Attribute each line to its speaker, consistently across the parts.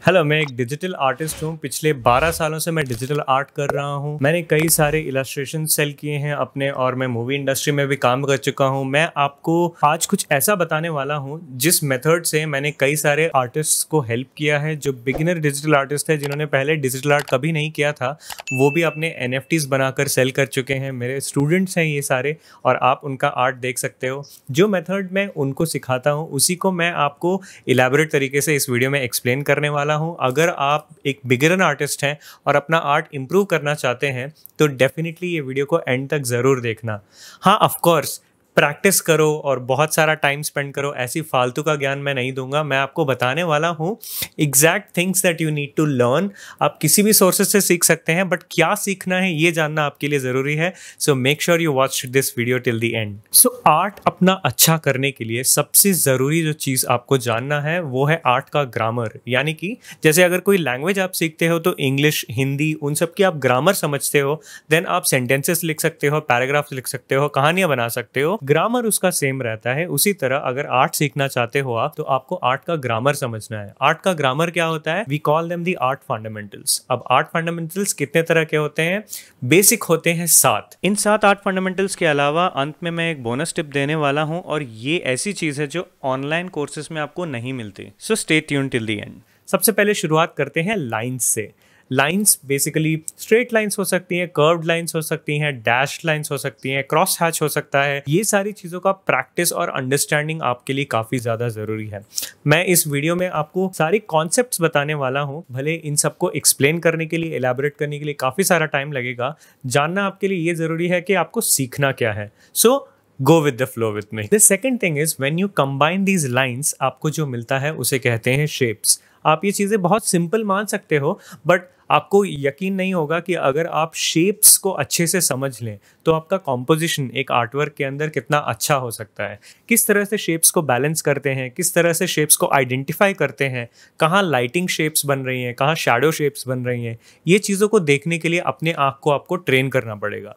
Speaker 1: Hello, मैं एक digital artist हूँ। पिछले 12 सालों से मैं डिजिटल आर्ट कर रहा हूँ। मैंने कई सारे इलस्ट्रेशन सेल किए हैं अपने, और मैं मूवी इंडस्ट्री में भी काम कर चुका हूँ। मैं आपको आज कुछ ऐसा बताने वाला हूँ जिस मेथड से मैंने कई सारे आर्टिस्ट्स को हेल्प किया है, जो बिगिनर डिजिटल आर्टिस्ट है, जिन्होंने पहले डिजिटल आर्ट कभी नहीं किया था। वो भी अपने NFTs बनाकर सेल कर चुके हैं। मेरे स्टूडेंट्स हैं ये सारे, और आप उनका आर्ट देख सकते हो। जो मेथड मैं उनको सिखाता हूँ उसी को मैं आपको इलैबोरेट तरीके से इस वीडियो में एक्सप्लेन करने वाला हूं। अगर आप एक बिगिनर आर्टिस्ट हैं और अपना आर्ट इंप्रूव करना चाहते हैं तो डेफिनेटली ये वीडियो को एंड तक ज़रूर देखना। हाँ, ऑफ कोर्स प्रैक्टिस करो और बहुत सारा टाइम स्पेंड करो। ऐसी फालतू का ज्ञान मैं नहीं दूंगा। मैं आपको बताने वाला हूँ exact things that you need to learn. आप किसी भी सोर्सेज से सीख सकते हैं, बट क्या सीखना है ये जानना आपके लिए ज़रूरी है। सो make sure you watch this video till the end. So art अपना अच्छा करने के लिए सबसे ज़रूरी जो चीज़ आपको जानना है वो है आर्ट का ग्रामर। यानी कि जैसे अगर कोई लैंग्वेज आप सीखते हो तो इंग्लिश, हिंदी, उन सब की आप ग्रामर समझते हो, देन आप सेंटेंसेस लिख सकते हो, पैराग्राफ्स लिख सकते हो, कहानियां बना सकते हो। ग्रामर उसका सेम रहता है। उसी तरह अगर आर्ट सीखना चाहते हो आप, तो आपको आर्ट का ग्रामर समझना है। आर्ट का ग्रामर क्या होता है? We call them the art fundamentals. अब आर्ट फंडामेंटल्स कितने तरह के होते हैं? बेसिक होते हैं 7। इन 7 आर्ट फंडामेंटल्स के अलावा अंत में मैं एक बोनस टिप देने वाला हूं, और ये ऐसी चीज है जो ऑनलाइन कोर्सेज में आपको नहीं मिलती। So stay tune till the end. सबसे पहले शुरुआत करते हैं लाइन्स से। लाइंस बेसिकली स्ट्रेट लाइंस हो सकती हैं, कर्व्ड लाइंस हो सकती हैं, डैश लाइंस हो सकती हैं, क्रॉस हैच हो सकता है। ये सारी चीज़ों का प्रैक्टिस और अंडरस्टैंडिंग आपके लिए काफ़ी ज़्यादा ज़रूरी है। मैं इस वीडियो में आपको सारी कॉन्सेप्ट्स बताने वाला हूँ। भले इन सबको एक्सप्लेन करने के लिए, एलैबोरेट करने के लिए काफ़ी सारा टाइम लगेगा। जानना आपके लिए ये ज़रूरी है कि आपको सीखना क्या है। सो go with the flow with me. The second thing is when you combine these lines, आपको जो मिलता है उसे कहते हैं shapes. आप ये चीज़ें बहुत सिंपल मान सकते हो, बट आपको यकीन नहीं होगा कि अगर आप शेप्स को अच्छे से समझ लें तो आपका कॉम्पोजिशन एक आर्टवर्क के अंदर कितना अच्छा हो सकता है। किस तरह से शेप्स को बैलेंस करते हैं, किस तरह से शेप्स को आइडेंटिफाई करते हैं, कहाँ लाइटिंग शेप्स बन रही हैं, कहाँ शैडो शेप्स बन रही हैं, ये चीज़ों को देखने के लिए अपने आँख को आपको ट्रेन करना पड़ेगा।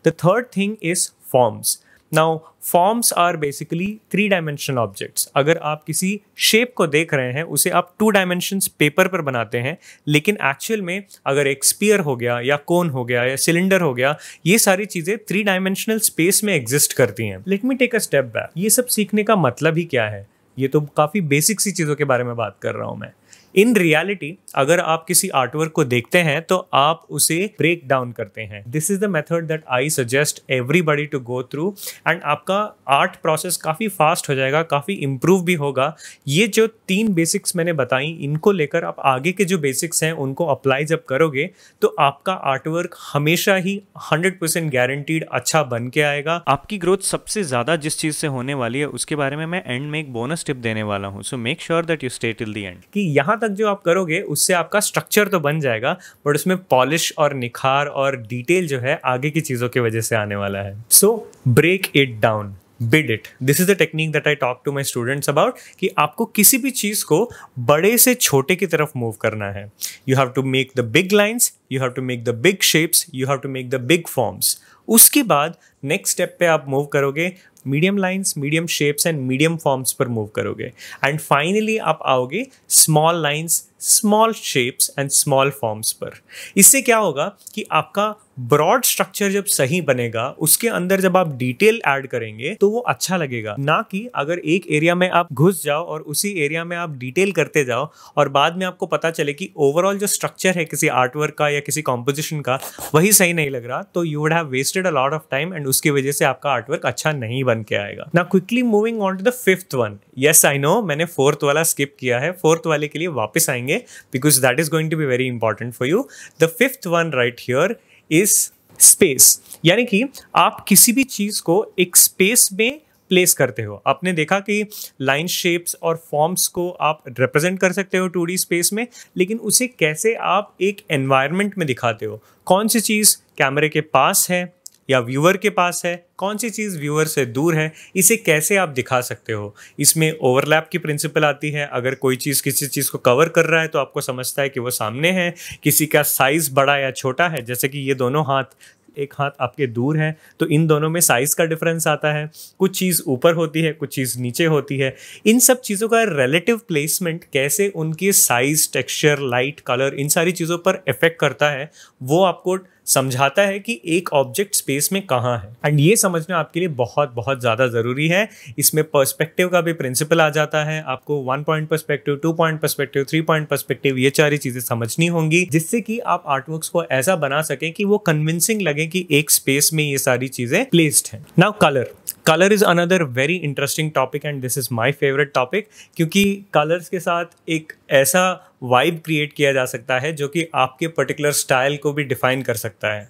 Speaker 1: The third thing is forms. Now, forms are basically 3-dimensional objects. अगर आप किसी शेप को देख रहे हैं, उसे आप 2 dimensions पेपर पर बनाते हैं, लेकिन एक्चुअल में अगर एक स्पीयर हो गया या कोन हो गया या सिलेंडर हो गया, ये सारी चीज़ें 3-dimensional स्पेस में एग्जिस्ट करती हैं। Let me take a step back. ये सब सीखने का मतलब ही क्या है? ये तो काफ़ी बेसिक सी चीज़ों के बारे में बात कर रहा हूँ मैं। इन रियलिटी अगर आप किसी आर्टवर्क को देखते हैं तो आप उसे ब्रेक डाउन करते हैं। This is the method that I suggest everybody to go through, and आपका आर्ट प्रोसेस काफ़ी फास्ट हो जाएगा, काफ़ी इम्प्रूव भी होगा। ये जो 3 बेसिक्स मैंने बताई, इनको लेकर आप आगे के जो बेसिक्स हैं उनको अप्लाई जब करोगे तो आपका आर्टवर्क हमेशा ही 100% गारंटीड अच्छा बन के आएगा। आपकी ग्रोथ सबसे ज़्यादा जिस चीज़ से होने वाली है उसके बारे में मैं एंड में एक बोनस टिप देने वाला हूँ। सो make sure that you stay till the end. कि यहाँ तक जो आप करोगे उससे आपका स्ट्रक्चर तो बन जाएगा, बट उसमें पॉलिश और निखार और डिटेल जो है आगे की चीजों की वजह से आने वाला है। So break it down, bid it. This is the technique that I talk to my students about, कि आपको किसी भी चीज को बड़े से छोटे की तरफ मूव करना है। You have to make the big lines, you have to make the big shapes, you have to make the big forms. उसके बाद नेक्स्ट स्टेप पे आप मूव करोगे, medium lines, medium shapes and medium forms पर move करोगे, and finally आप आओगे small lines, small shapes and small forms पर। इससे क्या होगा कि आपका ब्रॉड स्ट्रक्चर जब सही बनेगा, उसके अंदर जब आप डिटेल ऐड करेंगे तो वो अच्छा लगेगा। ना कि अगर एक एरिया में आप घुस जाओ और उसी एरिया में आप डिटेल करते जाओ और बाद में आपको पता चले कि ओवरऑल जो स्ट्रक्चर है किसी आर्टवर्क का या किसी कॉम्पोजिशन का वही सही नहीं लग रहा, तो you would have wasted a lot of time, and उसकी वजह से आपका आर्टवर्क अच्छा नहीं बन के आएगा। Now quickly moving on to the 5th one. Yes, I know मैंने 4th वाला स्किप किया है। 4th वाले के लिए वापस आएंगे because that is going to be very important for you. The 5th one right here is space. यानी कि आप किसी भी चीज को एक स्पेस में प्लेस करते हो। आपने देखा कि लाइन शेप्स और फॉर्म्स को आप रिप्रेजेंट कर सकते हो 2D स्पेस में, लेकिन उसे कैसे आप एक एनवायरनमेंट में दिखाते हो? कौन सी चीज कैमरे के पास है या व्यूअर के पास है, कौन सी चीज़ व्यूअर से दूर है, इसे कैसे आप दिखा सकते हो? इसमें ओवरलैप की प्रिंसिपल आती है। अगर कोई चीज़ किसी चीज़ को कवर कर रहा है तो आपको समझता है कि वो सामने है। किसी का साइज़ बड़ा या छोटा है, जैसे कि ये दोनों हाथ एक हाथ आपके दूर है, तो इन दोनों में साइज का डिफरेंस आता है। कुछ चीज़ ऊपर होती है, कुछ चीज़ नीचे होती है। इन सब चीज़ों का रिलेटिव प्लेसमेंट कैसे उनके साइज, टेक्सचर, लाइट, कलर, इन सारी चीज़ों पर इफेक्ट करता है, वो आपको समझाता है कि एक ऑब्जेक्ट स्पेस में कहाँ है। एंड ये समझना आपके लिए बहुत बहुत ज़्यादा ज़रूरी है। इसमें पर्सपेक्टिव का भी प्रिंसिपल आ जाता है। आपको 1 point perspective, 2 point perspective, 3 point perspective, ये सारी चीज़ें समझनी होंगी, जिससे कि आप आर्टवर्क्स को ऐसा बना सकें कि वो कन्विंसिंग लगे कि एक स्पेस में ये सारी चीज़ें प्लेस्ड हैं। Now colour is another very interesting topic and this is my favourite topic, क्योंकि कलर्स के साथ एक ऐसा वाइब क्रिएट किया जा सकता है जो कि आपके पर्टिकुलर स्टाइल को भी डिफाइन कर सकता है।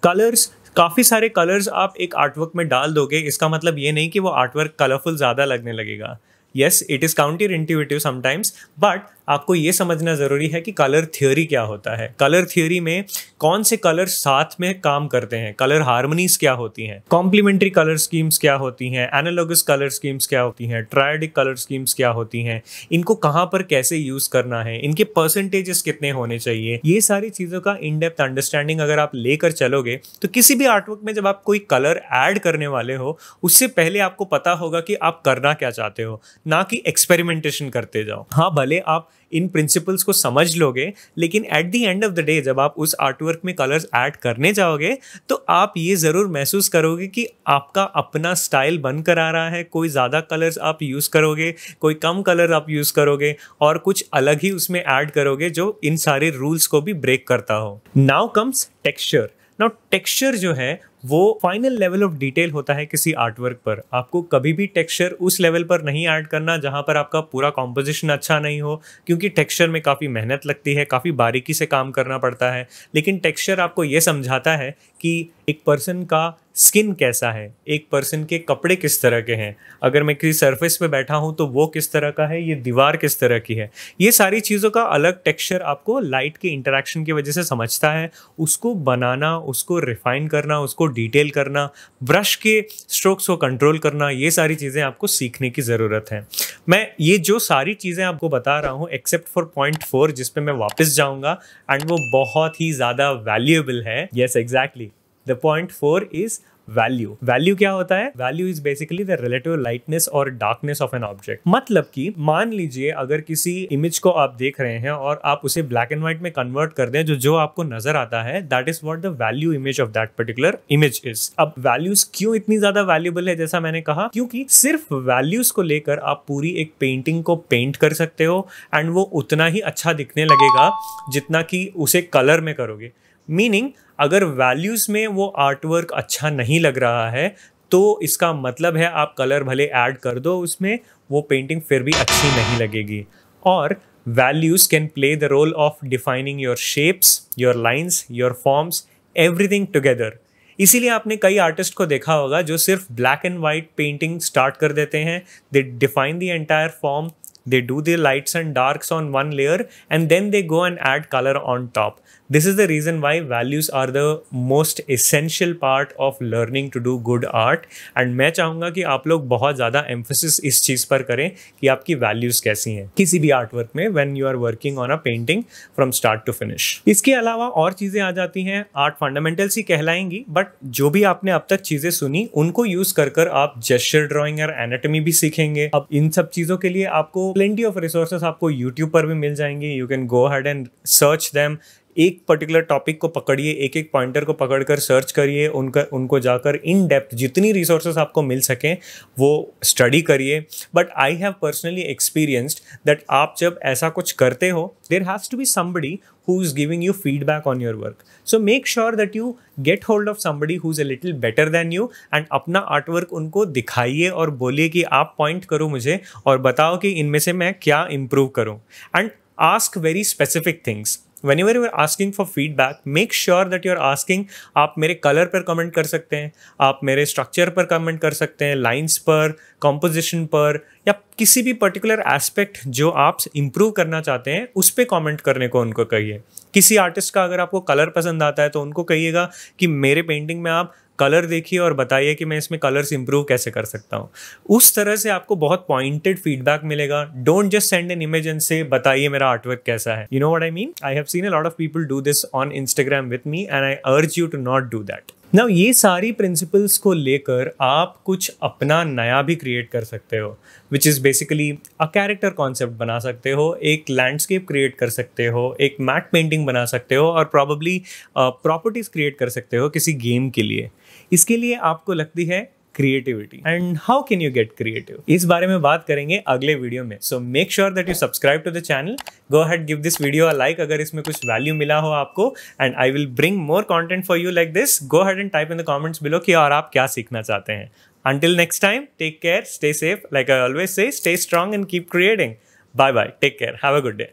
Speaker 1: काफ़ी सारे कलर्स आप एक आर्टवर्क में डाल दोगे, इसका मतलब ये नहीं कि वो आर्टवर्क कलरफुल ज़्यादा लगने लगेगा। Yes, it is counter intuitive sometimes, but आपको ये समझना ज़रूरी है कि कलर थियोरी क्या होता है। कलर थियोरी में कौन से कलर साथ में काम करते हैं, कलर हार्मनीज क्या होती हैं, कॉम्प्लीमेंट्री कलर स्कीम्स क्या होती हैं, एनालॉगस कलर स्कीम्स क्या होती हैं, ट्रायडिक कलर स्कीम्स क्या होती हैं, इनको कहाँ पर कैसे यूज़ करना है, इनके परसेंटेजेस कितने होने चाहिए, ये सारी चीज़ों का इन डेप्थ अंडरस्टैंडिंग अगर आप लेकर चलोगे तो किसी भी आर्टवर्क में जब आप कोई कलर ऐड करने वाले हो, उससे पहले आपको पता होगा कि आप करना क्या चाहते हो, ना कि एक्सपेरिमेंटेशन करते जाओ। हाँ, भले आप इन प्रिंसिपल्स को समझ लोगे, लेकिन at the end of the day जब आप उस आर्टवर्क में कलर्स ऐड करने जाओगे तो आप ये ज़रूर महसूस करोगे कि आपका अपना स्टाइल बनकर आ रहा है। कोई ज़्यादा कलर्स आप यूज़ करोगे, कोई कम कलर आप यूज़ करोगे और कुछ अलग ही उसमें ऐड करोगे जो इन सारे रूल्स को भी ब्रेक करता हो। Now comes texture. Now texture जो है वो फाइनल लेवल ऑफ डिटेल होता है किसी आर्टवर्क पर। आपको कभी भी टेक्सचर उस लेवल पर नहीं ऐड करना जहां पर आपका पूरा कॉम्पोजिशन अच्छा नहीं हो, क्योंकि टेक्सचर में काफ़ी मेहनत लगती है, काफ़ी बारीकी से काम करना पड़ता है। लेकिन टेक्सचर आपको ये समझाता है कि एक पर्सन का स्किन कैसा है, एक पर्सन के कपड़े किस तरह के हैं, अगर मैं किसी सरफेस पे बैठा हूँ तो वो किस तरह का है, ये दीवार किस तरह की है। ये सारी चीज़ों का अलग टेक्सचर आपको लाइट के इंटरेक्शन की वजह से समझता है। उसको बनाना, उसको रिफाइन करना, उसको डिटेल करना, ब्रश के स्ट्रोक्स को कंट्रोल करना, ये सारी चीज़ें आपको सीखने की ज़रूरत है। मैं ये जो सारी चीज़ें आपको बता रहा हूँ एक्सेप्ट फॉर पॉइंट 4 जिस पे मैं वापस जाऊँगा, एंड वो बहुत ही ज़्यादा वैल्यूएबल है। Yes, exactly, the point 4 is value क्या होता है? Value is basically the relative lightness और डार्कनेस ऑफ एन ऑब्जेक्ट। मतलब कि मान लीजिए अगर किसी इमेज को आप देख रहे हैं और आप उसे ब्लैक एंड व्हाइट में कन्वर्ट कर दें, जो आपको नजर आता है, that is what the value image of that particular image is. अब वैल्यूज क्यों इतनी ज्यादा वैल्यूएबल है? जैसा मैंने कहा, क्योंकि सिर्फ वैल्यूज को लेकर आप पूरी एक पेंटिंग को पेंट कर सकते हो एंड वो उतना ही अच्छा दिखने लगेगा जितना कि उसे कलर में करोगे। मीनिंग, अगर वैल्यूज में वो आर्टवर्क अच्छा नहीं लग रहा है तो इसका मतलब है आप कलर भले ऐड कर दो उसमें, वो पेंटिंग फिर भी अच्छी नहीं लगेगी। और values can play the role of defining your shapes, your lines, your forms, everything together. इसीलिए आपने कई आर्टिस्ट को देखा होगा जो सिर्फ black and white painting start कर देते हैं। They define the entire form, they do the lights and darks on one layer and then they go and add color on top. This is the reason why values are the most essential part of learning to do good art. And मैं चाहूँगा कि आप लोग बहुत ज़्यादा emphasis इस चीज़ पर करें कि आपकी values कैसी हैं किसी भी artwork में when you are working on a painting from start to finish. इसके अलावा और चीज़ें आ जाती हैं, art fundamentals ही कहलाएंगी, but जो भी आपने अब तक चीज़ें सुनी उनको यूज़ कर आप gesture drawing और anatomy भी सीखेंगे। अब इन सब चीज़ों के लिए आपको plenty of resources आपको YouTube पर भी मिल जाएंगे। You can go ahead and search them. एक पर्टिकुलर टॉपिक को पकड़िए, एक एक पॉइंटर को पकड़कर सर्च करिए, उनको जाकर इन डेप्थ जितनी रिसोर्सेज आपको मिल सकें वो स्टडी करिए। But I have personally experienced that आप जब ऐसा कुछ करते हो, there has to be somebody who is giving you feedback on your work. So make sure that you get hold of somebody who's a little better than you and अपना artwork उनको दिखाइए और बोलिए कि आप point करो मुझे और बताओ कि इनमें से मैं क्या improve करूँ। And ask very specific things. Whenever you are asking for feedback, make sure that you are asking, आप मेरे कलर पर कमेंट कर सकते हैं, आप मेरे स्ट्रक्चर पर कमेंट कर सकते हैं, लाइंस पर, कॉम्पोजिशन पर, या किसी भी पर्टिकुलर एस्पेक्ट जो आप इम्प्रूव करना चाहते हैं उस पर कमेंट करने को उनको कहिए। किसी आर्टिस्ट का अगर आपको कलर पसंद आता है तो उनको कहिएगा कि मेरे पेंटिंग में आप कलर देखिए और बताइए कि मैं इसमें कलर्स इंप्रूव कैसे कर सकता हूँ। उस तरह से आपको बहुत पॉइंटेड फीडबैक मिलेगा। Don't just send an image and से बताइए मेरा आर्टवर्क कैसा है। You know what I mean? I have seen a lot of people do this on Instagram with me and I urge you to not do that. Now ये सारी principles को लेकर आप कुछ अपना नया भी क्रिएट कर सकते हो, which is basically a character concept बना सकते हो, एक लैंडस्केप क्रिएट कर सकते हो, एक मैट पेंटिंग बना सकते हो और प्रॉबली प्रॉपर्टीज क्रिएट कर सकते हो किसी गेम के लिए। इसके लिए आपको लगती है creativity. And how can you get creative, इस बारे में बात करेंगे अगले वीडियो में। So make sure that you subscribe to the channel, go ahead, give this video a like अगर इसमें कुछ वैल्यू मिला हो आपको, and I will bring more content for you like this. Go ahead and type in the comments below कि और आप क्या सीखना चाहते हैं। Until next time, take care, stay safe. Like I always say, stay strong and keep creating. Bye bye. Take care. Have a good day.